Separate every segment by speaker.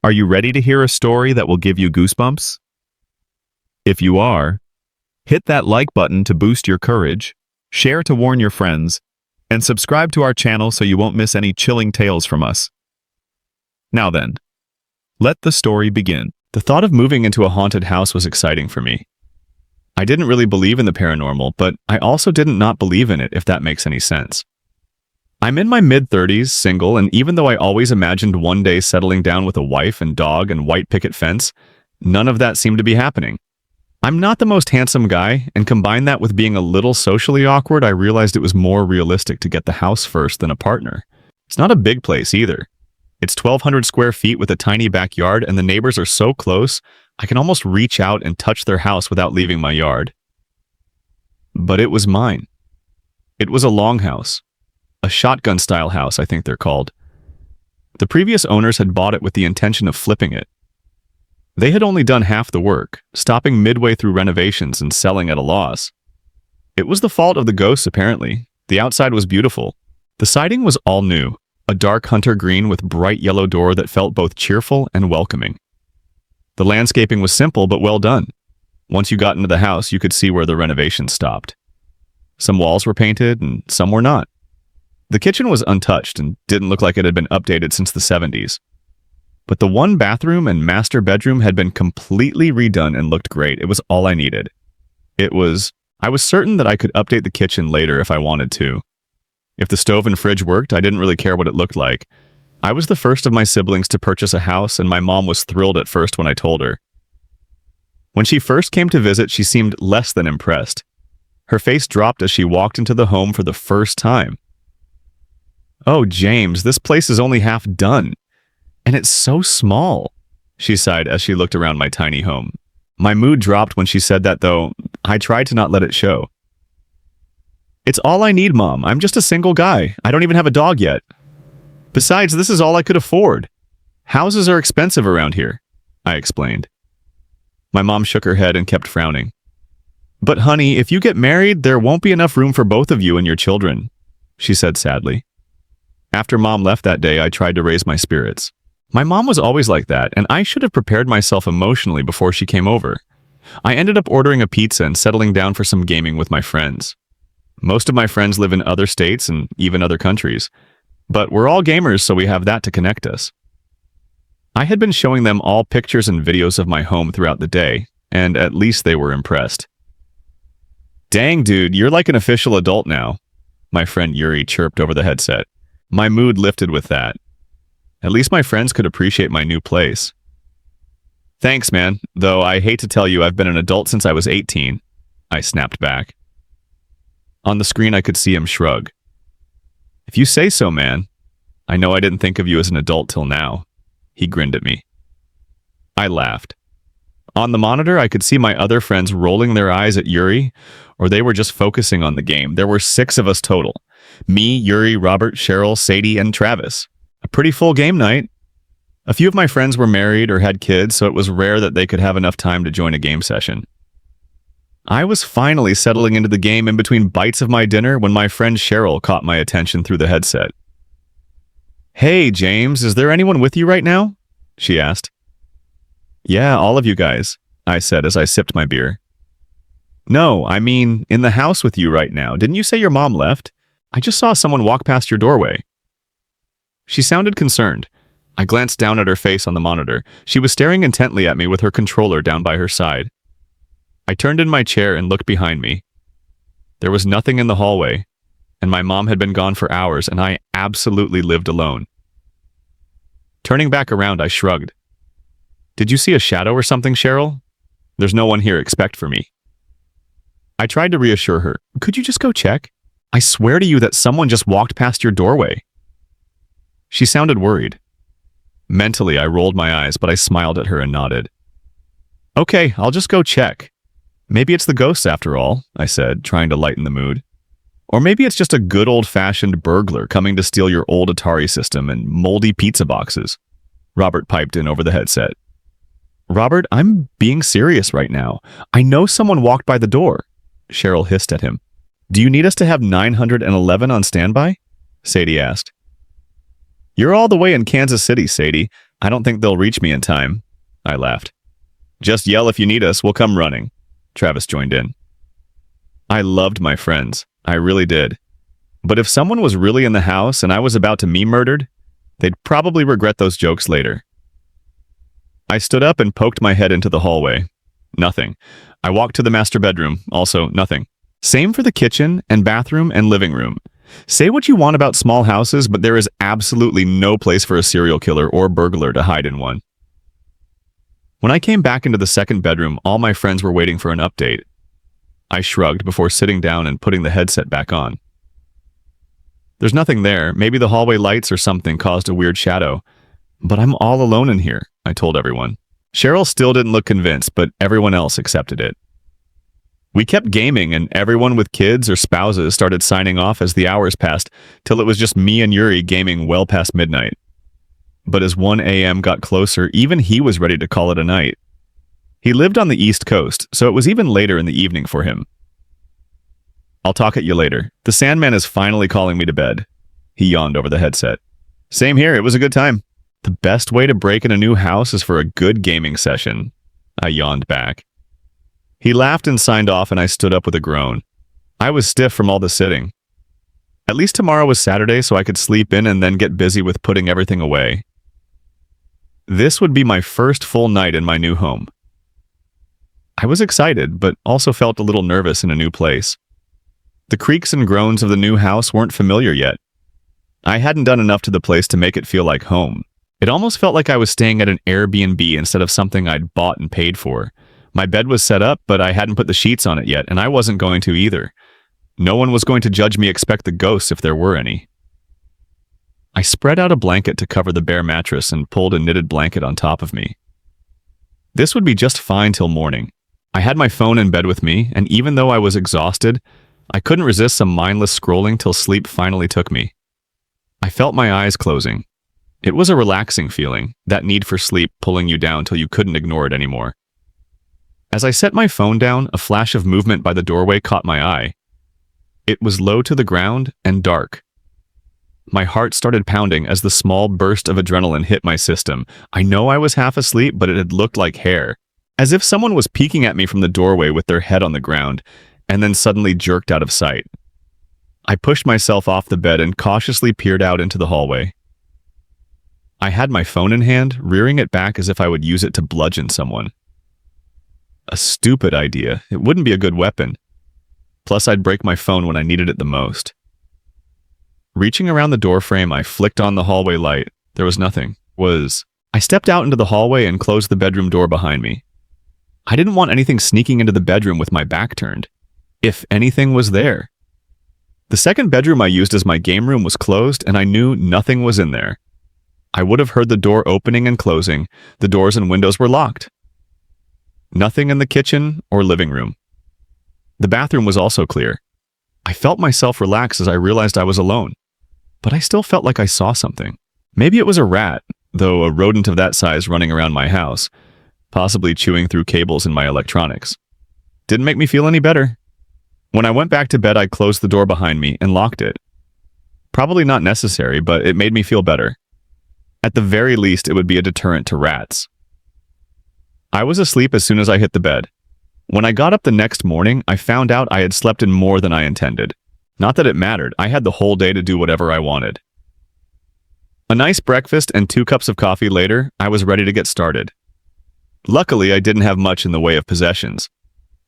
Speaker 1: Are you ready to hear a story that will give you goosebumps? If you are, hit that like button to boost your courage, share to warn your friends, and subscribe to our channel so you won't miss any chilling tales from us. Now then, let the story begin. The thought of moving into a haunted house was exciting for me. I didn't really believe in the paranormal, but I also didn't not believe in it, if that makes any sense. I'm in my mid-30s, single, and even though I always imagined one day settling down with a wife and dog and white picket fence, none of that seemed to be happening. I'm not the most handsome guy, and combine that with being a little socially awkward, I realized it was more realistic to get the house first than a partner. It's not a big place either. It's 1,200 square feet with a tiny backyard, and the neighbors are so close, I can almost reach out and touch their house without leaving my yard. But it was mine. It was a longhouse. A shotgun-style house, I think they're called. The previous owners had bought it with the intention of flipping it. They had only done half the work, stopping midway through renovations and selling at a loss. It was the fault of the ghosts, apparently. The outside was beautiful. The siding was all new, a dark hunter green with bright yellow door that felt both cheerful and welcoming. The landscaping was simple but well done. Once you got into the house, you could see where the renovations stopped. Some walls were painted and some were not. The kitchen was untouched and didn't look like it had been updated since the 70s. But the one bathroom and master bedroom had been completely redone and looked great. It was all I needed. I was certain that I could update the kitchen later if I wanted to. If the stove and fridge worked, I didn't really care what it looked like. I was the first of my siblings to purchase a house, and my mom was thrilled at first when I told her. When she first came to visit, she seemed less than impressed. Her face dropped as she walked into the home for the first time. "Oh, James, this place is only half done. And it's so small," she sighed as she looked around my tiny home. My mood dropped when she said that, though. I tried to not let it show. "It's all I need, Mom. I'm just a single guy. I don't even have a dog yet. Besides, this is all I could afford. Houses are expensive around here," I explained. My mom shook her head and kept frowning. "But honey, if you get married, there won't be enough room for both of you and your children," she said sadly. After Mom left that day, I tried to raise my spirits. My mom was always like that, and I should have prepared myself emotionally before she came over. I ended up ordering a pizza and settling down for some gaming with my friends. Most of my friends live in other states and even other countries, but we're all gamers, so we have that to connect us. I had been showing them all pictures and videos of my home throughout the day, and at least they were impressed. "Dang, dude, you're like an official adult now," my friend Yuri chirped over the headset. My mood lifted with that. At least my friends could appreciate my new place. "Thanks, man, though I hate to tell you I've been an adult since I was 18, I snapped back. On the screen I could see him shrug. "If you say so, man. I know I didn't think of you as an adult till now." He grinned at me. I laughed. On the monitor I could see my other friends rolling their eyes at Yuri, or they were just focusing on the game. There were 6 of us total. Me, Yuri, Robert, Cheryl, Sadie, and Travis. A pretty full game night. A few of my friends were married or had kids, so it was rare that they could have enough time to join a game session. I was finally settling into the game in between bites of my dinner when my friend Cheryl caught my attention through the headset. "Hey, James, is there anyone with you right now?" she asked. "Yeah, all of you guys," I said as I sipped my beer. "No, I mean, in the house with you right now. Didn't you say your mom left? I just saw someone walk past your doorway." She sounded concerned. I glanced down at her face on the monitor. She was staring intently at me with her controller down by her side. I turned in my chair and looked behind me. There was nothing in the hallway, and my mom had been gone for hours, and I absolutely lived alone. Turning back around, I shrugged. "Did you see a shadow or something, Cheryl? There's no one here except for me." I tried to reassure her. "Could you just go check? I swear to you that someone just walked past your doorway." She sounded worried. Mentally, I rolled my eyes, but I smiled at her and nodded. "Okay, I'll just go check. Maybe it's the ghosts after all," I said, trying to lighten the mood. "Or maybe it's just a good old-fashioned burglar coming to steal your old Atari system and moldy pizza boxes." Robert piped in over the headset. "Robert, I'm being serious right now. I know someone walked by the door," Cheryl hissed at him. "Do you need us to have 911 on standby?" Sadie asked. "You're all the way in Kansas City, Sadie. I don't think they'll reach me in time, I laughed. Just yell if you need us, we'll come running, Travis joined in. I loved my friends, I really did. But if someone was really in the house and I was about to be murdered, they'd probably regret those jokes later. I stood up and poked my head into the hallway. Nothing. I walked to the master bedroom, also nothing. Same for the kitchen and bathroom and living room. Say what you want about small houses, but there is absolutely no place for a serial killer or burglar to hide in one. When I came back into the second bedroom, all my friends were waiting for an update. I shrugged before sitting down and putting the headset back on. There's nothing there. Maybe the hallway lights or something caused a weird shadow. But I'm all alone in here, I told everyone. Cheryl still didn't look convinced, but everyone else accepted it. We kept gaming, and everyone with kids or spouses started signing off as the hours passed, till it was just me and Yuri gaming well past midnight. But as 1 a.m. got closer, even he was ready to call it a night. He lived on the East Coast, so it was even later in the evening for him. I'll talk at you later. The Sandman is finally calling me to bed. He yawned over the headset. Same here, it was a good time. The best way to break in a new house is for a good gaming session. I yawned back. He laughed and signed off, and I stood up with a groan. I was stiff from all the sitting. At least tomorrow was Saturday, so I could sleep in and then get busy with putting everything away. This would be my first full night in my new home. I was excited, but also felt a little nervous in a new place. The creaks and groans of the new house weren't familiar yet. I hadn't done enough to the place to make it feel like home. It almost felt like I was staying at an Airbnb instead of something I'd bought and paid for. My bed was set up, but I hadn't put the sheets on it yet, and I wasn't going to either. No one was going to judge me expect the ghosts if there were any. I spread out a blanket to cover the bare mattress and pulled a knitted blanket on top of me. This would be just fine till morning. I had my phone in bed with me, and even though I was exhausted, I couldn't resist some mindless scrolling till sleep finally took me. I felt my eyes closing. It was a relaxing feeling, that need for sleep pulling you down till you couldn't ignore it anymore. As I set my phone down, a flash of movement by the doorway caught my eye. It was low to the ground and dark. My heart started pounding as the small burst of adrenaline hit my system. I know I was half asleep, but it had looked like hair, as if someone was peeking at me from the doorway with their head on the ground, and then suddenly jerked out of sight. I pushed myself off the bed and cautiously peered out into the hallway. I had my phone in hand, rearing it back as if I would use it to bludgeon someone. A stupid idea. It wouldn't be a good weapon. Plus, I'd break my phone when I needed it the most. Reaching around the doorframe, I flicked on the hallway light. There was nothing. I stepped out into the hallway and closed the bedroom door behind me. I didn't want anything sneaking into the bedroom with my back turned. If anything was there. The second bedroom I used as my game room was closed, and I knew nothing was in there. I would have heard the door opening and closing. The doors and windows were locked. Nothing in the kitchen or living room. The bathroom was also clear. I felt myself relax as I realized I was alone. But I still felt like I saw something. Maybe it was a rat, though a rodent of that size running around my house, possibly chewing through cables in my electronics. Didn't make me feel any better. When I went back to bed, I closed the door behind me and locked it. Probably not necessary, but it made me feel better. At the very least, it would be a deterrent to rats. I was asleep as soon as I hit the bed. When I got up the next morning, I found out I had slept in more than I intended. Not that it mattered, I had the whole day to do whatever I wanted. A nice breakfast and 2 cups of coffee later, I was ready to get started. Luckily, I didn't have much in the way of possessions.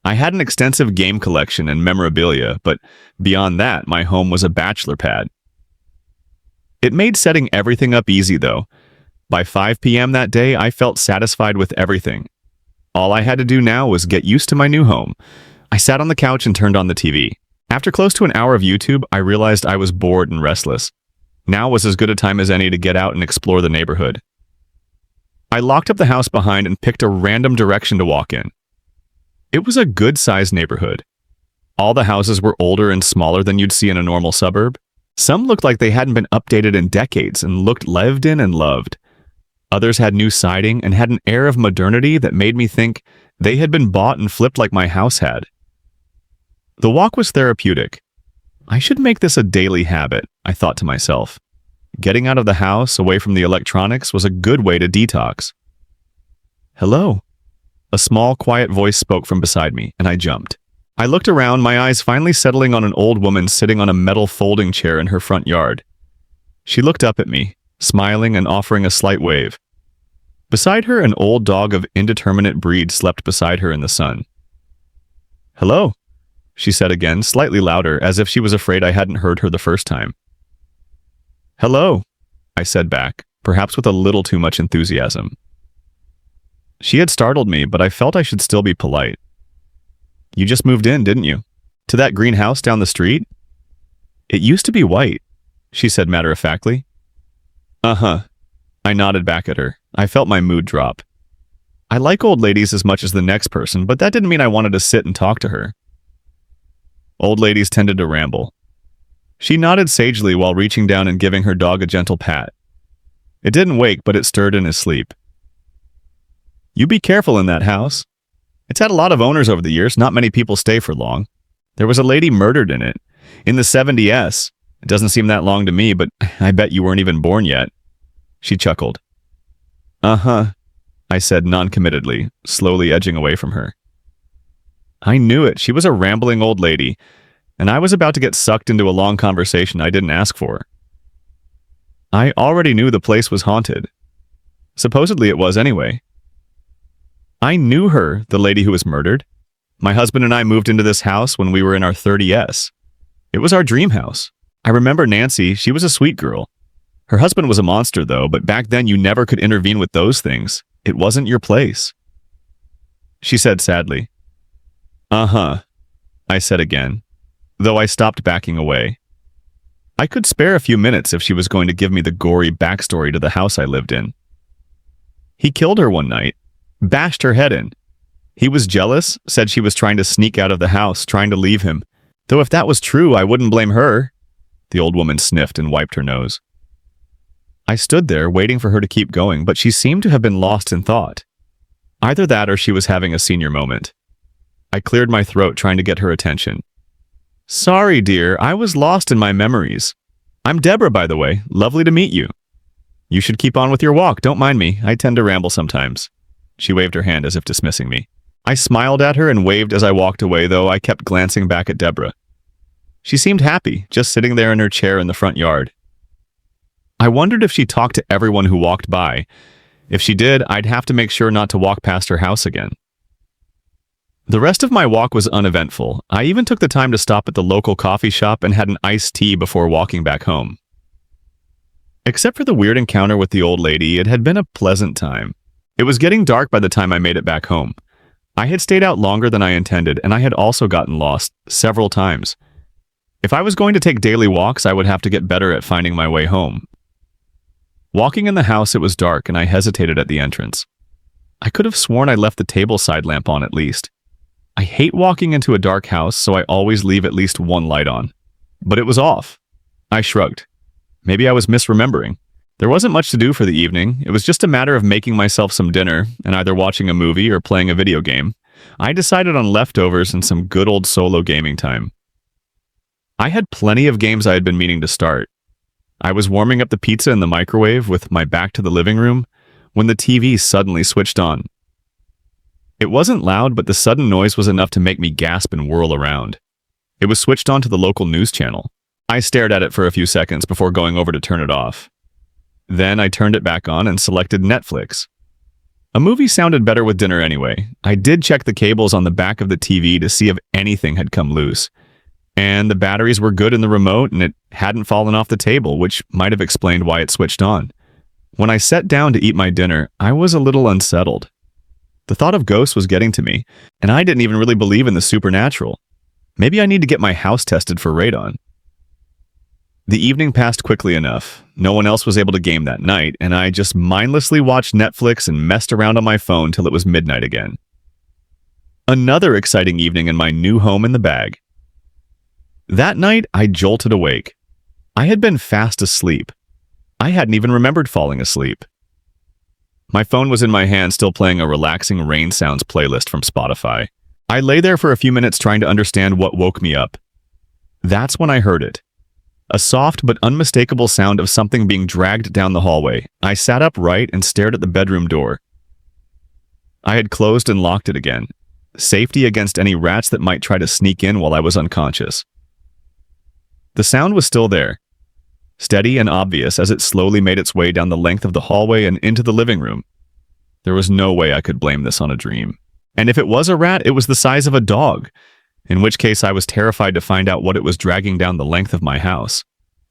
Speaker 1: I had an extensive game collection and memorabilia, but beyond that, my home was a bachelor pad. It made setting everything up easy, though. By 5 p.m. that day, I felt satisfied with everything. All I had to do now was get used to my new home. I sat on the couch and turned on the TV. After close to an hour of YouTube, I realized I was bored and restless. Now was as good a time as any to get out and explore the neighborhood. I locked up the house behind and picked a random direction to walk in. It was a good-sized neighborhood. All the houses were older and smaller than you'd see in a normal suburb. Some looked like they hadn't been updated in decades and looked lived in and loved. Others had new siding and had an air of modernity that made me think they had been bought and flipped like my house had. The walk was therapeutic. I should make this a daily habit, I thought to myself. Getting out of the house, away from the electronics, was a good way to detox. "Hello." A small, quiet voice spoke from beside me, and I jumped. I looked around, my eyes finally settling on an old woman sitting on a metal folding chair in her front yard. She looked up at me, smiling and offering a slight wave. Beside her, an old dog of indeterminate breed slept beside her in the sun. "Hello," she said again, slightly louder, as if she was afraid I hadn't heard her the first time. "Hello," I said back, perhaps with a little too much enthusiasm. She had startled me, but I felt I should still be polite. "You just moved in, didn't you? To that green house down the street?" "It used to be white," she said matter-of-factly. "Uh-huh." I nodded back at her. I felt my mood drop. I like old ladies as much as the next person, but that didn't mean I wanted to sit and talk to her. Old ladies tended to ramble. She nodded sagely while reaching down and giving her dog a gentle pat. It didn't wake, but it stirred in his sleep. "You be careful in that house. It's had a lot of owners over the years. Not many people stay for long. There was a lady murdered in it. In the 70s. It doesn't seem that long to me, but I bet you weren't even born yet." She chuckled. "Uh-huh," I said noncommittedly, slowly edging away from her. I knew it. She was a rambling old lady, and I was about to get sucked into a long conversation I didn't ask for. I already knew the place was haunted. Supposedly it was anyway. I knew her, the lady who was murdered. My husband and I moved into this house when we were in our 30s. It was our dream house. I remember Nancy. She was a sweet girl. Her husband was a monster, though, but back then you never could intervene with those things. It wasn't your place. She said sadly. "Uh-huh," I said again, though I stopped backing away. I could spare a few minutes if she was going to give me the gory backstory to the house I lived in. "He killed her one night, bashed her head in. He was jealous, said she was trying to sneak out of the house, trying to leave him. Though if that was true, I wouldn't blame her." The old woman sniffed and wiped her nose. I stood there, waiting for her to keep going, but she seemed to have been lost in thought. Either that or she was having a senior moment. I cleared my throat, trying to get her attention. "Sorry, dear, I was lost in my memories. I'm Deborah, by the way. Lovely to meet you. You should keep on with your walk, don't mind me. I tend to ramble sometimes." She waved her hand as if dismissing me. I smiled at her and waved as I walked away, though I kept glancing back at Deborah. She seemed happy, just sitting there in her chair in the front yard. I wondered if she talked to everyone who walked by. If she did, I'd have to make sure not to walk past her house again. The rest of my walk was uneventful. I even took the time to stop at the local coffee shop and had an iced tea before walking back home. Except for the weird encounter with the old lady, it had been a pleasant time. It was getting dark by the time I made it back home. I had stayed out longer than I intended, and I had also gotten lost several times. If I was going to take daily walks, I would have to get better at finding my way home. Walking in the house, it was dark, and I hesitated at the entrance. I could have sworn I left the table side lamp on at least. I hate walking into a dark house, so I always leave at least one light on. But it was off. I shrugged. Maybe I was misremembering. There wasn't much to do for the evening. It was just a matter of making myself some dinner and either watching a movie or playing a video game. I decided on leftovers and some good old solo gaming time. I had plenty of games I had been meaning to start. I was warming up the pizza in the microwave with my back to the living room when the TV suddenly switched on. It wasn't loud, but the sudden noise was enough to make me gasp and whirl around. It was switched on to the local news channel. I stared at it for a few seconds before going over to turn it off. Then I turned it back on and selected Netflix. A movie sounded better with dinner anyway. I did check the cables on the back of the TV to see if anything had come loose. And the batteries were good in the remote and it hadn't fallen off the table, which might have explained why it switched on. When I sat down to eat my dinner, I was a little unsettled. The thought of ghosts was getting to me, and I didn't even really believe in the supernatural. Maybe I need to get my house tested for radon. The evening passed quickly enough. No one else was able to game that night, and I just mindlessly watched Netflix and messed around on my phone till it was midnight again. Another exciting evening in my new home in the bag. That night, I jolted awake. I had been fast asleep. I hadn't even remembered falling asleep. My phone was in my hand, still playing a relaxing rain sounds playlist from Spotify. I lay there for a few minutes trying to understand what woke me up. That's when I heard it. A soft but unmistakable sound of something being dragged down the hallway. I sat upright and stared at the bedroom door. I had closed and locked it again. Safety against any rats that might try to sneak in while I was unconscious. The sound was still there, steady and obvious as it slowly made its way down the length of the hallway and into the living room. There was no way I could blame this on a dream. And if it was a rat, it was the size of a dog, in which case I was terrified to find out what it was dragging down the length of my house.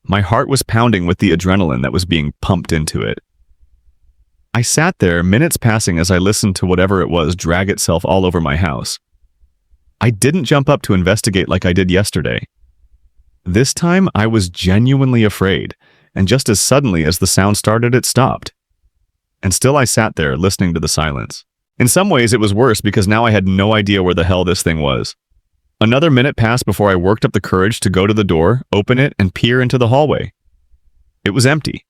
Speaker 1: My heart was pounding with the adrenaline that was being pumped into it. I sat there, minutes passing as I listened to whatever it was drag itself all over my house. I didn't jump up to investigate like I did yesterday. This time, I was genuinely afraid, and just as suddenly as the sound started, it stopped. And still I sat there, listening to the silence. In some ways, it was worse because now I had no idea where the hell this thing was. Another minute passed before I worked up the courage to go to the door, open it, and peer into the hallway. It was empty.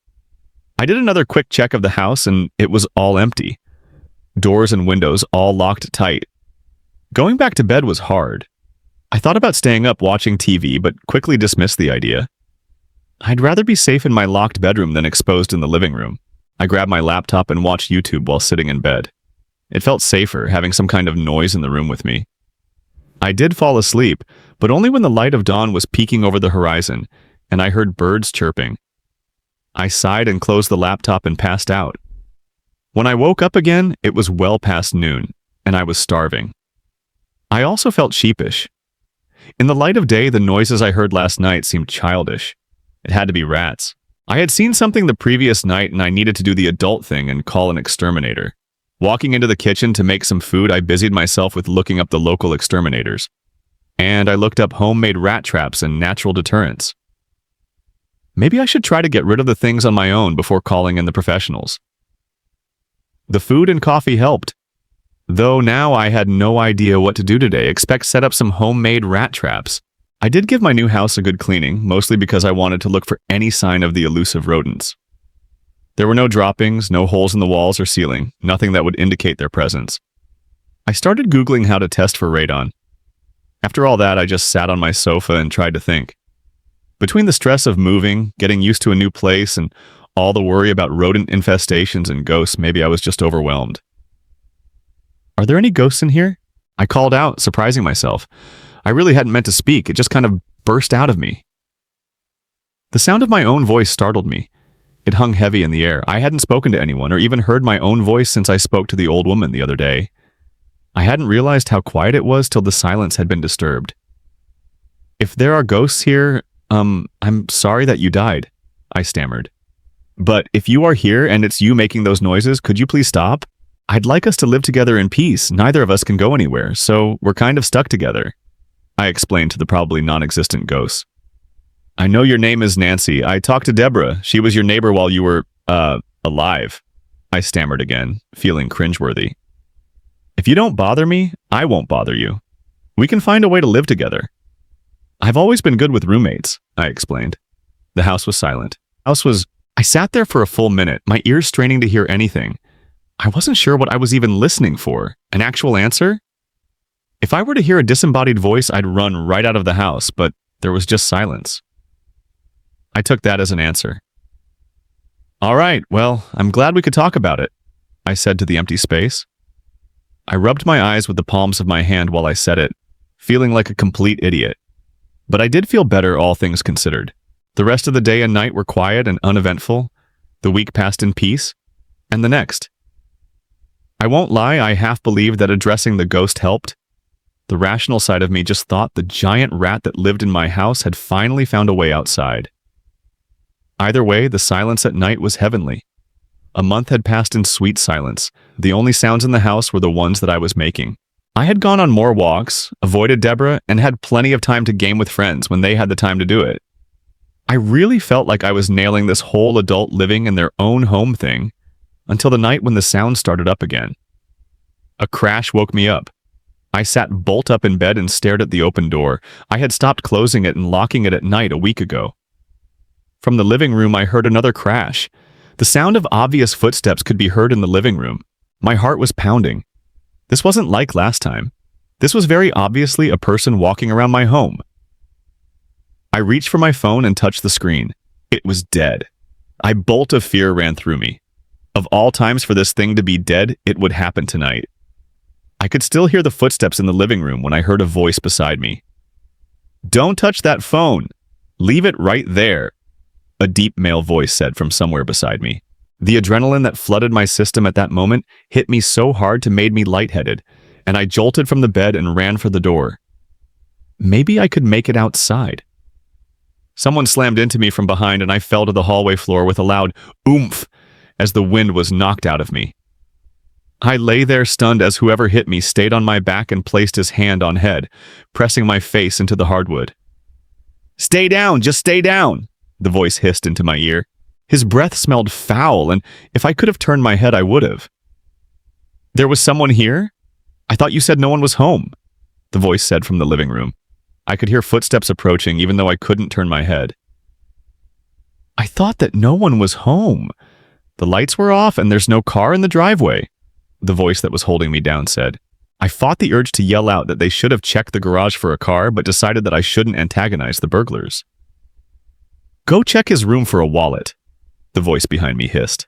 Speaker 1: I did another quick check of the house, and it was all empty. Doors and windows all locked tight. Going back to bed was hard. I thought about staying up watching TV, but quickly dismissed the idea. I'd rather be safe in my locked bedroom than exposed in the living room. I grabbed my laptop and watched YouTube while sitting in bed. It felt safer having some kind of noise in the room with me. I did fall asleep, but only when the light of dawn was peeking over the horizon, and I heard birds chirping. I sighed and closed the laptop and passed out. When I woke up again, it was well past noon, and I was starving. I also felt sheepish. In the light of day, the noises I heard last night seemed childish. It had to be rats. I had seen something the previous night and I needed to do the adult thing and call an exterminator. Walking into the kitchen to make some food, I busied myself with looking up the local exterminators. And I looked up homemade rat traps and natural deterrents. Maybe I should try to get rid of the things on my own before calling in the professionals. The food and coffee helped. Though now I had no idea what to do today, except set up some homemade rat traps. I did give my new house a good cleaning, mostly because I wanted to look for any sign of the elusive rodents. There were no droppings, no holes in the walls or ceiling, nothing that would indicate their presence. I started Googling how to test for radon. After all that, I just sat on my sofa and tried to think. Between the stress of moving, getting used to a new place, and all the worry about rodent infestations and ghosts, maybe I was just overwhelmed. Are there any ghosts in here? I called out, surprising myself. I really hadn't meant to speak, it just kind of burst out of me. The sound of my own voice startled me. It hung heavy in the air. I hadn't spoken to anyone or even heard my own voice since I spoke to the old woman the other day. I hadn't realized how quiet it was till the silence had been disturbed. If there are ghosts here, I'm sorry that you died, I stammered. But if you are here and it's you making those noises, could you please stop? I'd like us to live together in peace. Neither of us can go anywhere, so we're kind of stuck together, I explained to the probably non-existent ghosts. I know your name is Nancy. I talked to Deborah. She was your neighbor while you were, alive, I stammered again, feeling cringeworthy. If you don't bother me, I won't bother you. We can find a way to live together. I've always been good with roommates, I explained. The house was silent. I sat there for a full minute, my ears straining to hear anything. I wasn't sure what I was even listening for. An actual answer? If I were to hear a disembodied voice, I'd run right out of the house, but there was just silence. I took that as an answer. All right, well, I'm glad we could talk about it, I said to the empty space. I rubbed my eyes with the palms of my hand while I said it, feeling like a complete idiot. But I did feel better, all things considered. The rest of the day and night were quiet and uneventful. The week passed in peace, and the next. I won't lie, I half believed that addressing the ghost helped. The rational side of me just thought the giant rat that lived in my house had finally found a way outside. Either way, the silence at night was heavenly. A month had passed in sweet silence. The only sounds in the house were the ones that I was making. I had gone on more walks, avoided Deborah, and had plenty of time to game with friends when they had the time to do it. I really felt like I was nailing this whole adult living in their own home thing, until the night when the sound started up again. A crash woke me up. I sat bolt up in bed and stared at the open door. I had stopped closing it and locking it at night a week ago. From the living room, I heard another crash. The sound of obvious footsteps could be heard in the living room. My heart was pounding. This wasn't like last time. This was very obviously a person walking around my home. I reached for my phone and touched the screen. It was dead. A bolt of fear ran through me. Of all times for this thing to be dead, it would happen tonight. I could still hear the footsteps in the living room when I heard a voice beside me. "Don't touch that phone! Leave it right there," a deep male voice said from somewhere beside me. The adrenaline that flooded my system at that moment hit me so hard to made me lightheaded, and I jolted from the bed and ran for the door. Maybe I could make it outside. Someone slammed into me from behind and I fell to the hallway floor with a loud oomph as the wind was knocked out of me. I lay there stunned as whoever hit me stayed on my back and placed his hand on head, pressing my face into the hardwood. "Stay down, just stay down," the voice hissed into my ear. His breath smelled foul, and if I could have turned my head, I would have. "There was someone here? I thought you said no one was home," the voice said from the living room. I could hear footsteps approaching even though I couldn't turn my head. "I thought that no one was home. The lights were off and there's no car in the driveway," the voice that was holding me down said. I fought the urge to yell out that they should have checked the garage for a car, but decided that I shouldn't antagonize the burglars. "Go check his room for a wallet," the voice behind me hissed.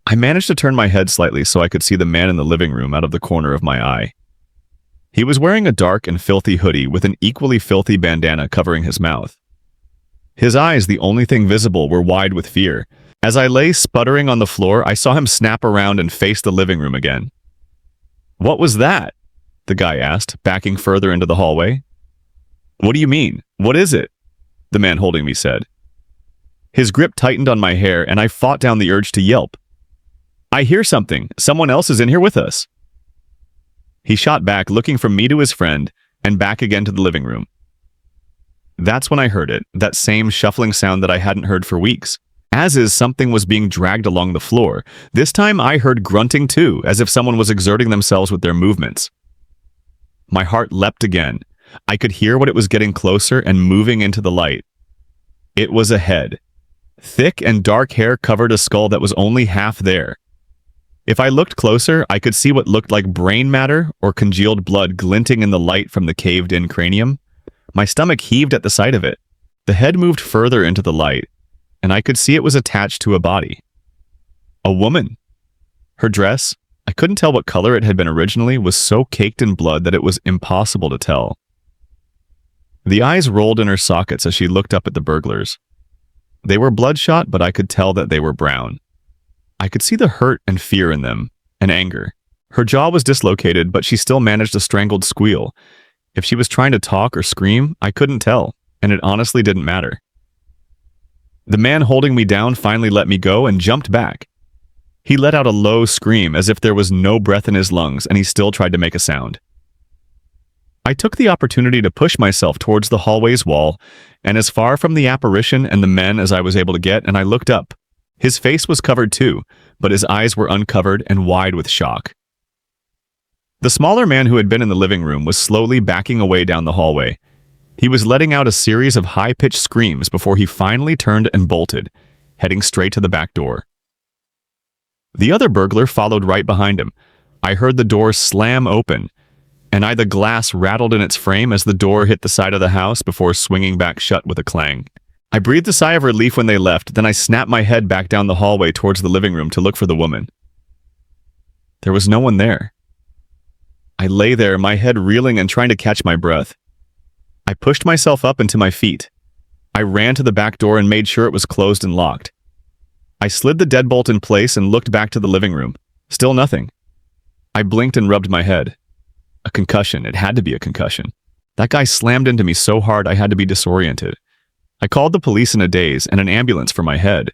Speaker 1: I managed to turn my head slightly so I could see the man in the living room out of the corner of my eye. He was wearing a dark and filthy hoodie with an equally filthy bandana covering his mouth. His eyes, the only thing visible, were wide with fear. As I lay sputtering on the floor, I saw him snap around and face the living room again. "What was that?" the guy asked, backing further into the hallway. "What do you mean? What is it?" the man holding me said. His grip tightened on my hair, and I fought down the urge to yelp. "I hear something. Someone else is in here with us." He shot back, looking from me to his friend, and back again to the living room. That's when I heard it, that same shuffling sound that I hadn't heard for weeks. As is, something was being dragged along the floor. This time I heard grunting too, as if someone was exerting themselves with their movements. My heart leapt again. I could hear what it was getting closer and moving into the light. It was a head. Thick and dark hair covered a skull that was only half there. If I looked closer, I could see what looked like brain matter or congealed blood glinting in the light from the caved-in cranium. My stomach heaved at the sight of it. The head moved further into the light, and I could see it was attached to a body. A woman. Her dress, I couldn't tell what color it had been originally, was so caked in blood that it was impossible to tell. The eyes rolled in her sockets as she looked up at the burglars. They were bloodshot, but I could tell that they were brown. I could see the hurt and fear in them, and anger. Her jaw was dislocated, but she still managed a strangled squeal. If she was trying to talk or scream, I couldn't tell, and it honestly didn't matter. The man holding me down finally let me go and jumped back. He let out a low scream as if there was no breath in his lungs, and he still tried to make a sound. I took the opportunity to push myself towards the hallway's wall, and as far from the apparition and the men as I was able to get, and I looked up. His face was covered too, but his eyes were uncovered and wide with shock. The smaller man who had been in the living room was slowly backing away down the hallway. He was letting out a series of high-pitched screams before he finally turned and bolted, heading straight to the back door. The other burglar followed right behind him. I heard the door slam open, and the glass rattled in its frame as the door hit the side of the house before swinging back shut with a clang. I breathed a sigh of relief when they left, then I snapped my head back down the hallway towards the living room to look for the woman. There was no one there. I lay there, my head reeling and trying to catch my breath. I pushed myself up into my feet. I ran to the back door and made sure it was closed and locked. I slid the deadbolt in place and looked back to the living room. Still nothing. I blinked and rubbed my head. A concussion. It had to be a concussion. That guy slammed into me so hard I had to be disoriented. I called the police in a daze and an ambulance for my head.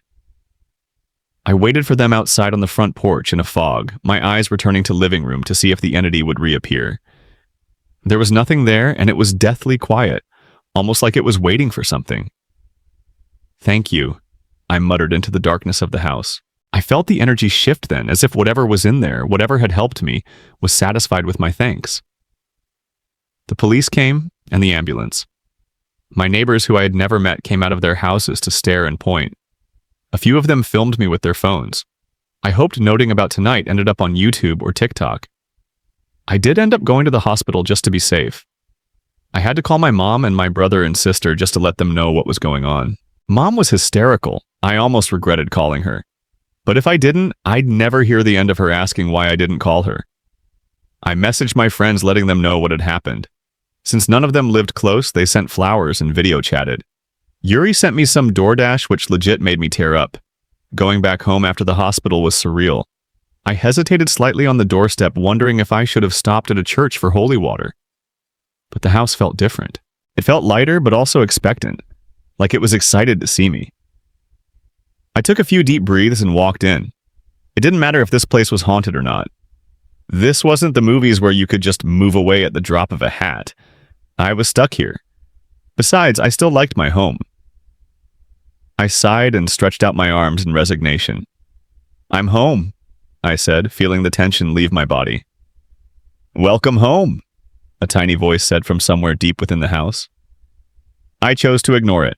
Speaker 1: I waited for them outside on the front porch in a fog, my eyes returning to living room to see if the entity would reappear. There was nothing there, and it was deathly quiet, almost like it was waiting for something. "Thank you," I muttered into the darkness of the house. I felt the energy shift then, as if whatever was in there, whatever had helped me, was satisfied with my thanks. The police came, and the ambulance. My neighbors who I had never met came out of their houses to stare and point. A few of them filmed me with their phones. I hoped noting about tonight ended up on YouTube or TikTok. I did end up going to the hospital just to be safe. I had to call my mom and my brother and sister just to let them know what was going on. Mom was hysterical. I almost regretted calling her. But if I didn't, I'd never hear the end of her asking why I didn't call her. I messaged my friends letting them know what had happened. Since none of them lived close, they sent flowers and video chatted. Yuri sent me some DoorDash which legit made me tear up. Going back home after the hospital was surreal. I hesitated slightly on the doorstep, wondering if I should have stopped at a church for holy water. But the house felt different. It felt lighter but also expectant, like it was excited to see me. I took a few deep breaths and walked in. It didn't matter if this place was haunted or not. This wasn't the movies where you could just move away at the drop of a hat. I was stuck here. Besides, I still liked my home. I sighed and stretched out my arms in resignation. "I'm home," I said, feeling the tension leave my body. "Welcome home," a tiny voice said from somewhere deep within the house. I chose to ignore it.